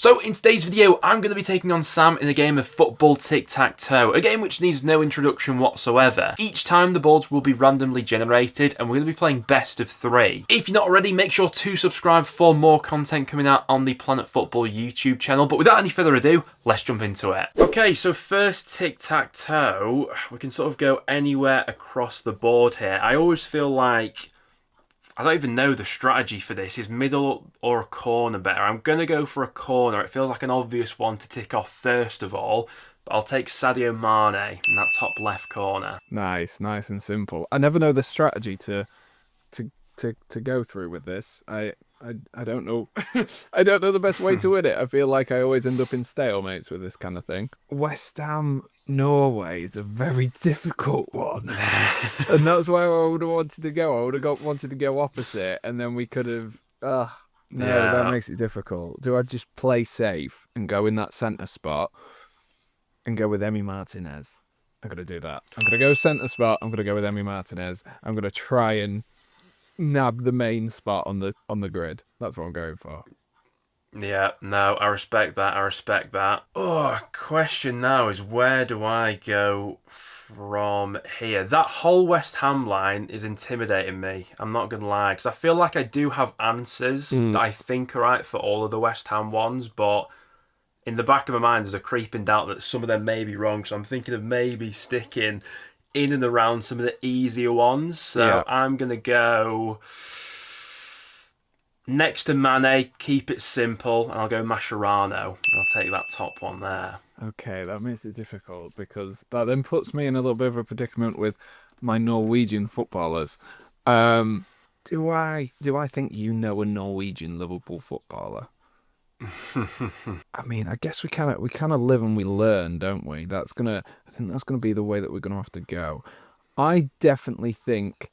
So in today's video, I'm going to be taking on Sam in a game of football tic-tac-toe, a game which needs no introduction whatsoever. Each time the boards will be randomly generated and we're going to be playing best of 3. If you're not already, make sure to subscribe for more content coming out on the Planet Football YouTube channel. But without any further ado, let's jump into it. Okay, so first tic-tac-toe, we can sort of go anywhere across the board here. I always feel like I don't even know the strategy for this. Is middle or a corner better? I'm going to go for a corner. It feels like an obvious one to tick off first of all. But I'll take Sadio Mane in that top left corner. Nice and simple. I never know the strategy to go through with this. I don't know. I don't know the best way to win it. I feel like I always end up in stalemates with this kind of thing. West Ham Norway is a very difficult one, and that's where I would have wanted to go. I would have wanted to go opposite, and then we could have. No, yeah. That makes it difficult. Do I just play safe and go in that centre spot and go with Emi Martinez? I'm gonna do that. I'm gonna go centre spot. I'm gonna go with Emi Martinez. I'm gonna try and nab the main spot on the grid. That's what I'm going for. Yeah, no, I respect that. I respect that. Oh, question now is where do I go from here? That whole West Ham line is intimidating me. I'm not going to lie, because I feel like I do have answers that I think are right for all of the West Ham ones, but in the back of my mind there's a creeping doubt that some of them may be wrong, so I'm thinking of maybe sticking in and around some of the easier ones. So yeah. I'm going to go next to Mane, keep it simple, and I'll go Mascherano. I'll take that top one there. Okay, that makes it difficult because that then puts me in a little bit of a predicament with my Norwegian footballers. Do I think you know a Norwegian Liverpool footballer? I mean, I guess we kind of live and we learn, don't we? I think that's gonna be the way that we're gonna have to go. I definitely think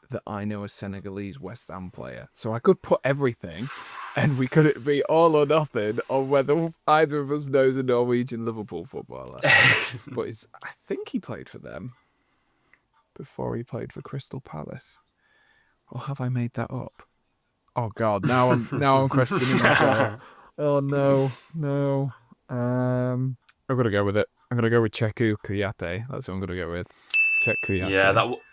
that I know a Senegalese West Ham player, so I could put everything, and we could be all or nothing on whether either of us knows a Norwegian Liverpool footballer. But I think he played for them before he played for Crystal Palace, or have I made that up? Oh God! Now I'm questioning myself. Oh no. I'm gonna go with it. I'm gonna go with Cheku Kouyaté. That's what I'm gonna go with. Check Kouyaté. Yeah,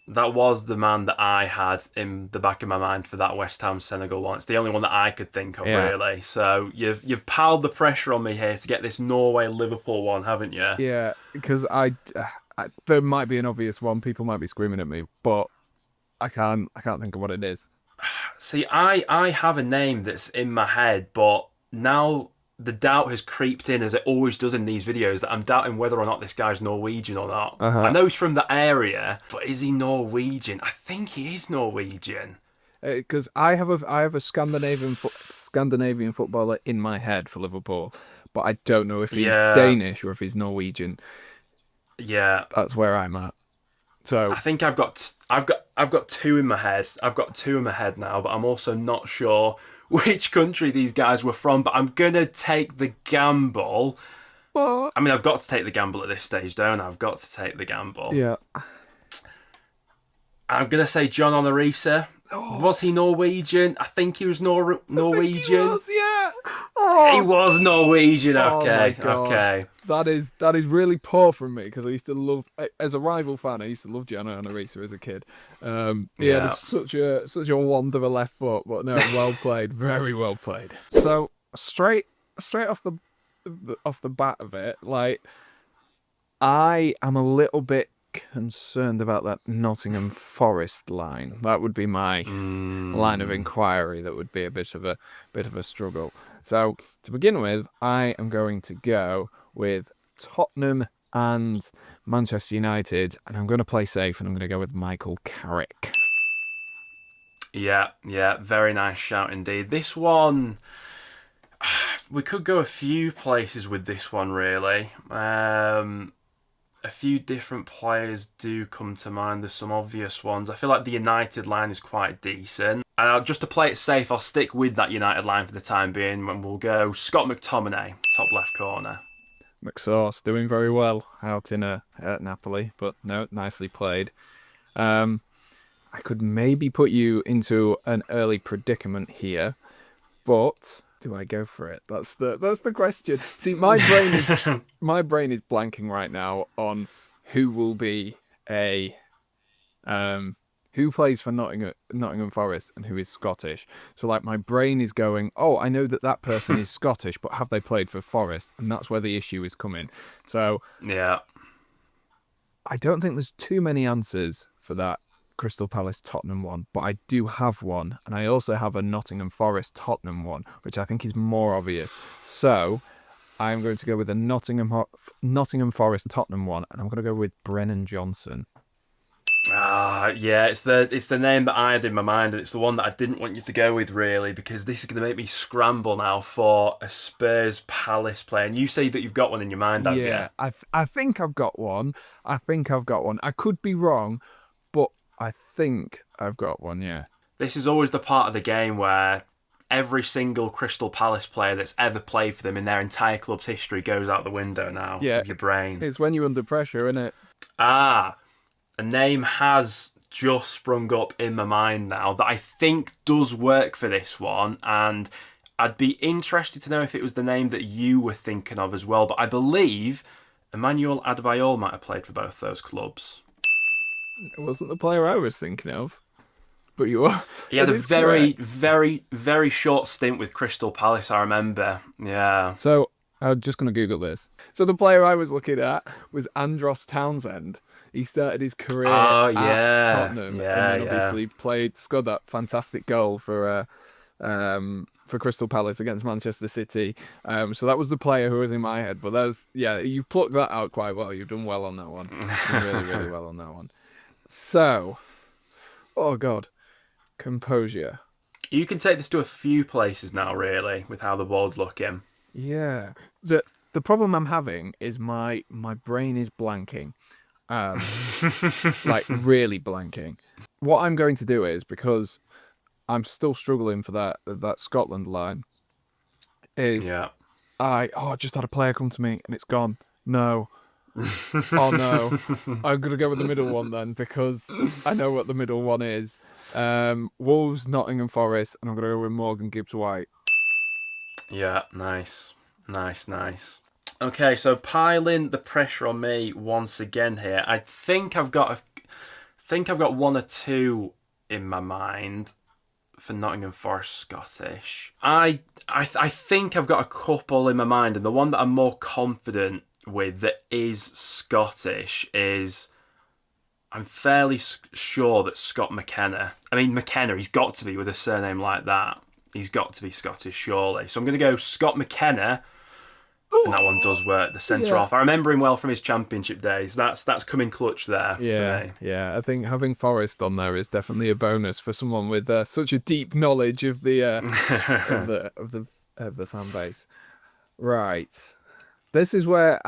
that was the man that I had in the back of my mind for that West Ham Senegal one. It's the only one that I could think of, really. So you've piled the pressure on me here to get this Norway Liverpool one, haven't you? Yeah, because there might be an obvious one. People might be screaming at me, but I can't think of what it is. See, I have a name that's in my head, but now the doubt has creeped in, as it always does in these videos, that I'm doubting whether or not this guy's Norwegian or not. I know he's from the area, but is he Norwegian? I think he is Norwegian. Because I have a Scandinavian footballer in my head for Liverpool, but I don't know if he's Danish or if he's Norwegian. Yeah, that's where I'm at. So I think I've got two in my head. I've got two in my head now, but I'm also not sure which country these guys were from. But I'm gonna take the gamble. What? I mean, I've got to take the gamble at this stage, don't I? I've got to take the gamble. Yeah. I'm gonna say John Honorisa. Oh. Was he Norwegian? I think he was Norwegian. I think he was, yeah. Oh. He was Norwegian. Okay, okay. That is really poor from me, because I used to love, as a rival fan, I used to love John Honorisa as a kid. He had such a wand of a left foot, but no, well played, very well played. So straight off the bat of it, like, I am a little bit concerned about that Nottingham Forest line. That would be my line of inquiry. That would be a bit of a struggle. So to begin with, I am going to go with Tottenham and Manchester United, and I'm going to play safe, and I'm going to go with Michael Carrick. Yeah, very nice shout indeed. This one, we could go a few places with this one, really. A few different players do come to mind. There's some obvious ones. I feel like the United line is quite decent. And just to play it safe, I'll stick with that United line for the time being, and we'll go Scott McTominay, top left corner. McSauce doing very well out in at Napoli, but no, nicely played. I could maybe put you into an early predicament here, but Do I go for it? That's the question. See, my brain is blanking right now on who will be a who plays for Nottingham Forest and who is Scottish. So like my brain is going, oh, I know that person is Scottish, but have they played for Forest? And that's where the issue is coming. So Yeah. I don't think there's too many answers for that Crystal Palace Tottenham one, but I do have one, and I also have a Nottingham Forest Tottenham one, which I think is more obvious. So I'm going to go with a Nottingham Forest Tottenham one, and I'm going to go with Brennan Johnson. Yeah, it's the name that I had in my mind, and it's the one that I didn't want you to go with, really, because this is going to make me scramble now for a Spurs Palace player. And you say that you've got one in your mind, have you? Yeah, I think I've got one. I think I've got one. I could be wrong, but I think I've got one. Yeah. This is always the part of the game where every single Crystal Palace player that's ever played for them in their entire club's history goes out the window now Yeah, of your brain. it's when you're under pressure, isn't it? Ah, a name has just sprung up in my mind now that I think does work for this one, and I'd be interested to know if it was the name that you were thinking of as well. But I believe Emmanuel Adebayor might have played for both those clubs. It wasn't the player I was thinking of, but you are. He had It a is very, correct. very, very short stint with Crystal Palace, I remember. Yeah. So I'm just going to Google this. So the player I was looking at was Andros Townsend. He started his career Oh, at yeah. Tottenham, and Yeah, then yeah. obviously scored that fantastic goal for Crystal Palace against Manchester City. So that was the player who was in my head. But you've plucked that out quite well. You've done well on that one. You've done really, really well on that one. So, oh God, composure. You can take this to a few places now, really, with how the board's looking. Yeah. The problem I'm having is my brain is blanking. Like really blanking. What I'm going to do is, because I'm still struggling for that Scotland line, is Yeah. I just had a player come to me and it's gone. No. Oh no. I'm gonna go with the middle one then, because I know what the middle one is. Wolves, Nottingham Forest, and I'm gonna go with Morgan Gibbs White. Yeah, nice. Nice, nice. Okay, so piling the pressure on me once again here. I think I've got one or two in my mind for Nottingham Forest Scottish. I think I've got a couple in my mind, and the one that I'm more confident with that is Scottish is I'm fairly sure that Scott McKenna. I mean McKenna, he's got to be with a surname like that. He's got to be Scottish, surely. So I'm going to go Scott McKenna, and that one does work. The centre Yeah. off. I remember him well from his championship days. That's coming clutch there for Yeah, me. yeah. I think having Forest on there is definitely a bonus for someone with such a deep knowledge of the of the fan base. Right. This is where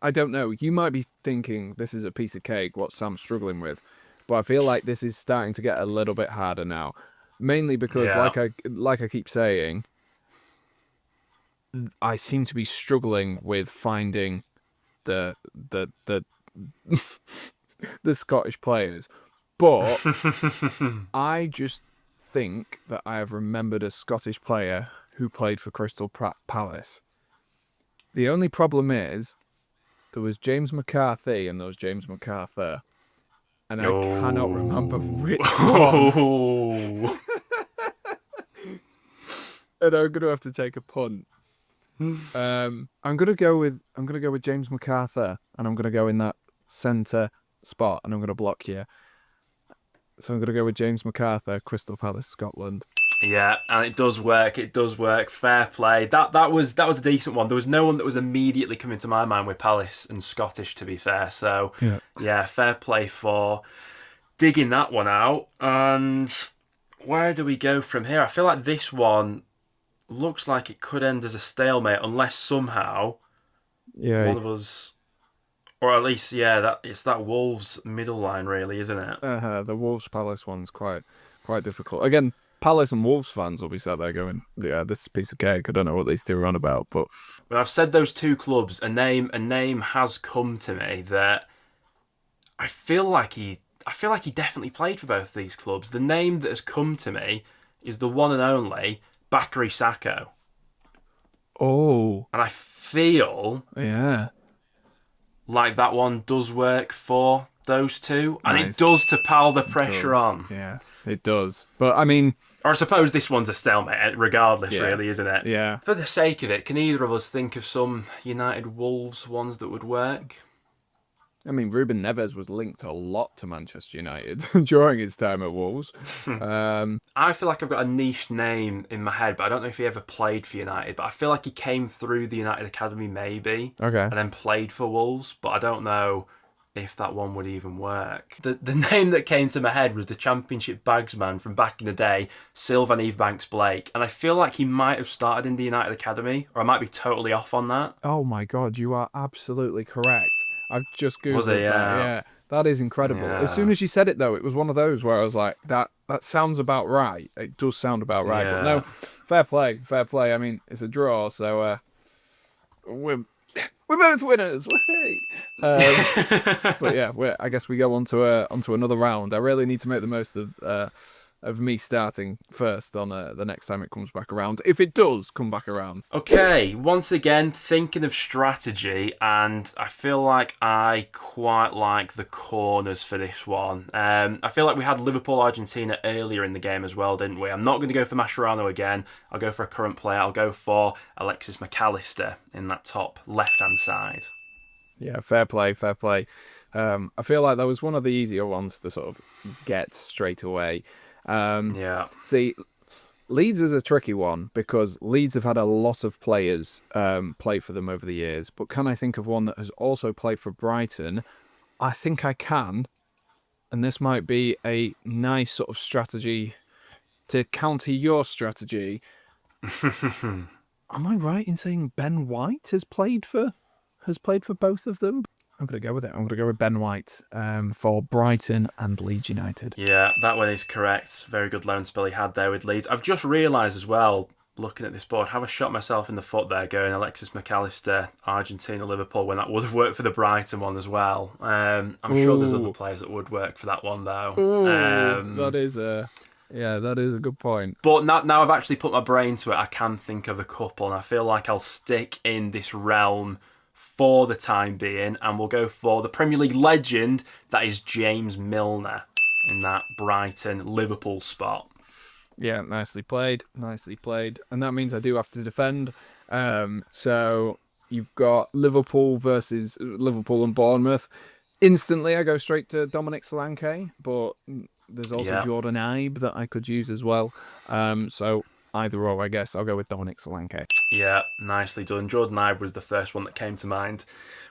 I don't know. You might be thinking this is a piece of cake, what Sam's struggling with, but I feel like this is starting to get a little bit harder now. Mainly because, Yeah. like I keep saying, I seem to be struggling with finding the the Scottish players, but I just think that I have remembered a Scottish player who played for Crystal Palace. The only problem is there was James McCarthy and there was James MacArthur, and I cannot remember which one. Oh. And I'm gonna have to take a punt. I'm gonna go with James MacArthur, and I'm gonna go in that centre spot, and I'm gonna block you. So I'm gonna go with James MacArthur, Crystal Palace, Scotland. Yeah, and it does work. It does work. Fair play. That was a decent one. There was no one that was immediately coming to my mind with Palace and Scottish, to be fair. So Yeah. yeah, fair play for digging that one out. And where do we go from here? I feel like this one looks like it could end as a stalemate unless somehow Yeah. one of us, or at least yeah, it's that Wolves middle line, really, isn't it? The Wolves Palace one's quite difficult. Again, Palace and Wolves fans will be sat there going, "Yeah, this is a piece of cake. I don't know what these two are on about." But When I've said those two clubs, a name has come to me that I feel like he definitely played for both of these clubs. The name that has come to me is the one and only Bakary Sacco. Oh, And I feel yeah. like that one does work for those two. And it Nice. does to pile the It pressure does. on. Yeah, it does. But I mean, Or I suppose this one's a stalemate, regardless, yeah. really, isn't it? Yeah. For the sake of it, can either of us think of some United Wolves ones that would work? I mean, Ruben Neves was linked a lot to Manchester United during his time at Wolves. I feel like I've got a niche name in my head, but I don't know if he ever played for United. But I feel like he came through the United Academy, maybe, Okay. and then played for Wolves. But I don't know if that one would even work. The name that came to my head was the Championship bagsman from back in the day, Sylvan Evebanks Blake. And I feel like he might have started in the United Academy, or I might be totally off on that. Oh my God, you are absolutely correct. I've just Was googled he? that. Yeah, that is incredible. As soon Yeah. as you said it, though, it was one of those where I was like, "That sounds about right." It does sound about right, but no, Yeah. fair play, fair play. I mean, it's a draw, so we're both winners. Whee! But yeah, I guess we go onto another round. I really need to make the most of me starting first on the next time it comes back around, if it does come back around. Okay, once again, thinking of strategy, and I feel like I quite like the corners for this one. I feel like we had Liverpool-Argentina earlier in the game as well, didn't we? I'm not going to go for Mascherano again. I'll go for a current player. I'll go for Alexis McAllister in that top left-hand side. Yeah, fair play, fair play. I feel like that was one of the easier ones to sort of get straight away. Yeah. See, Leeds is a tricky one because Leeds have had a lot of players play for them over the years. But can I think of one that has also played for Brighton? I think I can. And this might be a nice sort of strategy to counter your strategy. Am I right in saying Ben White has played for both of them? I'm going to go with it. I'm going to go with Ben White for Brighton and Leeds United. Yeah, that one is correct. Very good loan spell he had there with Leeds. I've just realised as well, looking at this board, have I shot myself in the foot there going Alexis McAllister, Argentina, Liverpool, when that would have worked for the Brighton one as well. I'm sure there's other players that would work for that one though. That is a good point. But now I've actually put my brain to it, I can think of a couple, and I feel like I'll stick in this realm for the time being, and we'll go for the Premier League legend that is James Milner in that Brighton Liverpool spot. Yeah, nicely played, and that means I do have to defend. So you've got Liverpool versus Liverpool and Bournemouth. Instantly, I go straight to Dominic Solanke, but there's also Jordan Ibe that I could use as well. So either or, I guess I'll go with Dominic Solanke. Yeah, nicely done. Jordan Ibe was the first one that came to mind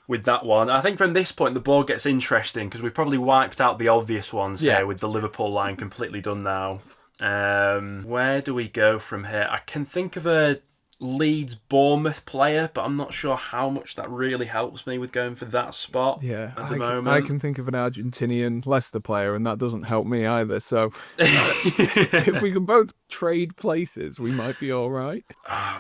with that one. I think from this point the board gets interesting because we've probably wiped out the obvious ones here with the Liverpool line completely done now. Where do we go from here? I can think of a Leeds Bournemouth player, but I'm not sure how much that really helps me with going for that spot at the moment. I can think of an Argentinian Leicester player, and that doesn't help me either. So if we can both trade places, we might be all right.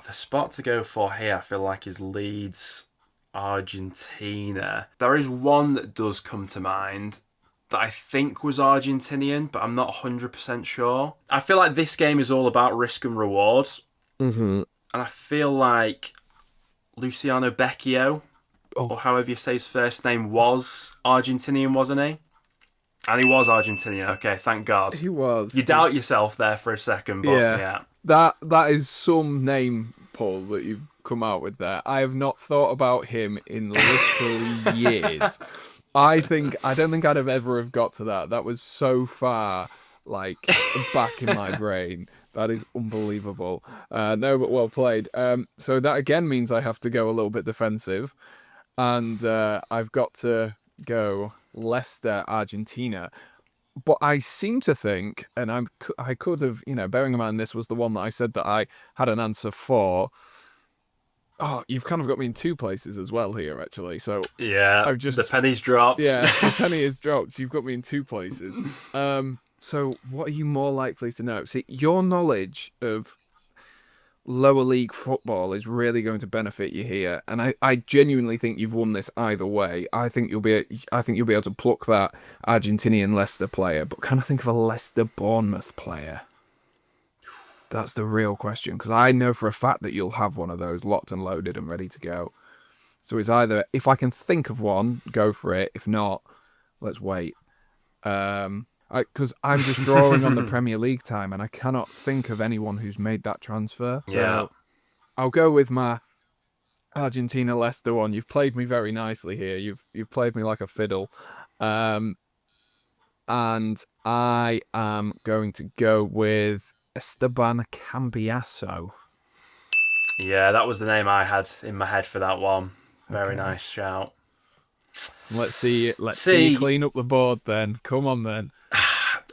The spot to go for here, I feel like, is Leeds Argentina. There is one that does come to mind that I think was Argentinian, but I'm not 100% sure. I feel like this game is all about risk and reward. Mm-hmm. And I feel like Luciano Becchio, or however you say his first name, was Argentinian, wasn't he? And he was Argentinian. Okay, thank God. He was. You doubt yourself there for a second, but yeah. That is some name, Paul, that you've come out with there. I have not thought about him in literally years. I don't think I'd have ever got to that. That was so far, like, back in my brain. That is unbelievable. No, but well played. So that again means I have to go a little bit defensive. And I've got to go Leicester, Argentina. But I seem to think, and I could have, bearing in mind this was the one that I said that I had an answer for. Oh, you've kind of got me in two places as well here, actually. So yeah, the penny's dropped. Yeah, the penny is dropped. You've got me in two places. So what are you more likely to know? See, your knowledge of lower league football is really going to benefit you here, and I genuinely think you've won this either way. I think you'll be able to pluck that Argentinian Leicester player, but can I think of a Leicester Bournemouth player? That's the real question, because I know for a fact that you'll have one of those locked and loaded and ready to go. So it's either, if I can think of one, go for it. If not, let's wait. Because I'm just drawing on the Premier League time, and I cannot think of anyone who's made that transfer. So Yeah. I'll go with my Argentina Leicester one. You've played me very nicely here. You've played me like a fiddle. And I am going to go with Esteban Cambiaso. Yeah, that was the name I had in my head for that one. Very Okay. nice shout. Let's see you clean up the board then. Come on then.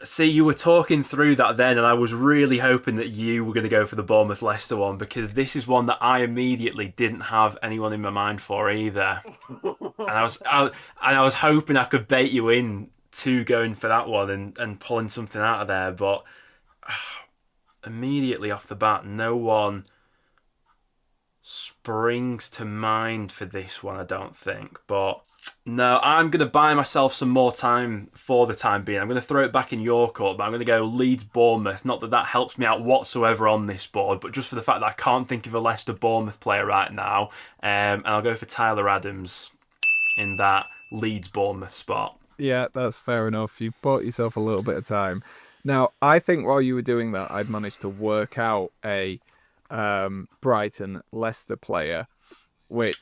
See, you were talking through that then, and I was really hoping that you were going to go for the Bournemouth Leicester one, because this is one that I immediately didn't have anyone in my mind for either. And I was hoping I could bait you in to going for that one and pulling something out of there, but immediately off the bat, no one springs to mind for this one, I don't think. But no, I'm going to buy myself some more time for the time being. I'm going to throw it back in your court, but I'm going to go Leeds-Bournemouth. Not that that helps me out whatsoever on this board, but just for the fact that I can't think of a Leicester-Bournemouth player right now. And I'll go for Tyler Adams in that Leeds-Bournemouth spot. Yeah, that's fair enough. You bought yourself a little bit of time. Now, I think while you were doing that, I'd managed to work out a Brighton Leicester player, which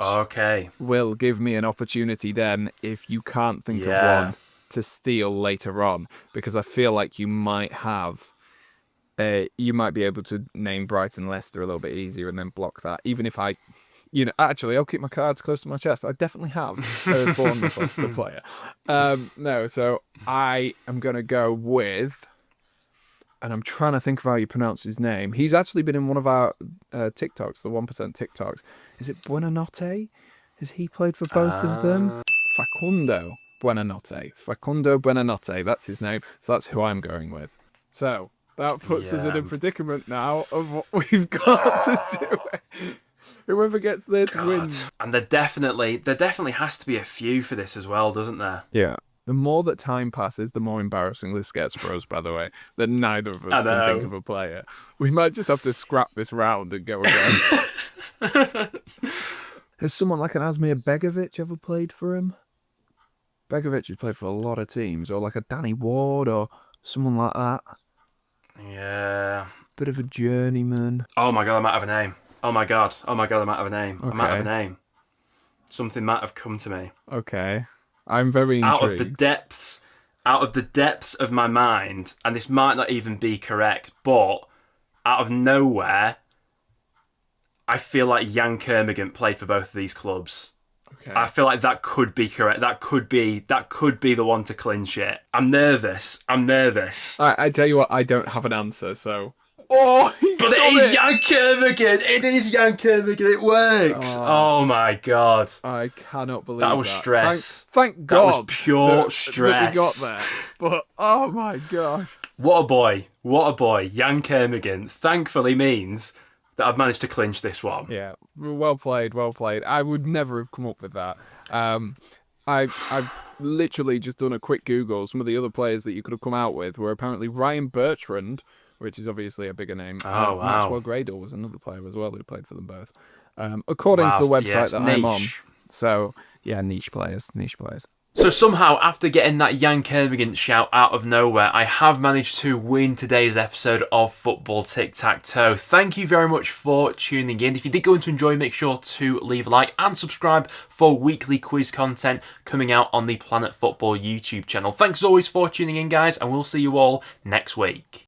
will give me an opportunity then, if you can't think of one, to steal later on, because I feel like you might be able to name Brighton Leicester a little bit easier and then block that, even if actually, I'll keep my cards close to my chest. I definitely have a Bournemouth Leicester player. No, so I am going to go with, and I'm trying to think of how you pronounce his name. He's actually been in one of our TikToks, the 1% TikToks. Is it Buonanotte? Has he played for both of them? Facundo Buonanotte, that's his name. So that's who I'm going with. So that puts us in a predicament now of what we've got to do. Whoever gets this wins. And there definitely has to be a few for this as well, doesn't there? Yeah. The more that time passes, the more embarrassing this gets for us, by the way, that neither of us can think of a player. We might just have to scrap this round and go again. Has someone like an Asmir Begovic ever played for him? Begovic has played for a lot of teams, or like a Danny Ward or someone like that. Yeah. Bit of a journeyman. Oh my god, I might have a name. Oh my god, I might have a name. Okay. I might have a name. Something might have come to me. Okay. I'm very intrigued. Out of the depths of my mind, and this might not even be correct, but out of nowhere, I feel like Jan Kermorgant played for both of these clubs. Okay. I feel like that could be correct. That could be the one to clinch it. I'm nervous. I tell you what, I don't have an answer, so. Oh, but it is Jan Kermorgant. It is Jan Kermorgant. It works. Oh my god. I cannot believe that. That was stress. Thank God. That was pure stress. That we got there. But oh my gosh. What a boy. Jan Kermorgant thankfully means that I've managed to clinch this one. Yeah. Well played. I would never have come up with that. I've literally just done a quick Google. Some of the other players that you could have come out with were apparently Ryan Bertrand, which is obviously a bigger name. Oh, wow. Maxwell Gradle was another player as well who played for them both. According to the website that I'm on. So, yeah, niche players. So somehow, after getting that Jan Kermorgant shout out of nowhere, I have managed to win today's episode of Football Tic-Tac-Toe. Thank you very much for tuning in. If you did go on to enjoy, make sure to leave a like and subscribe for weekly quiz content coming out on the Planet Football YouTube channel. Thanks as always for tuning in, guys, and we'll see you all next week.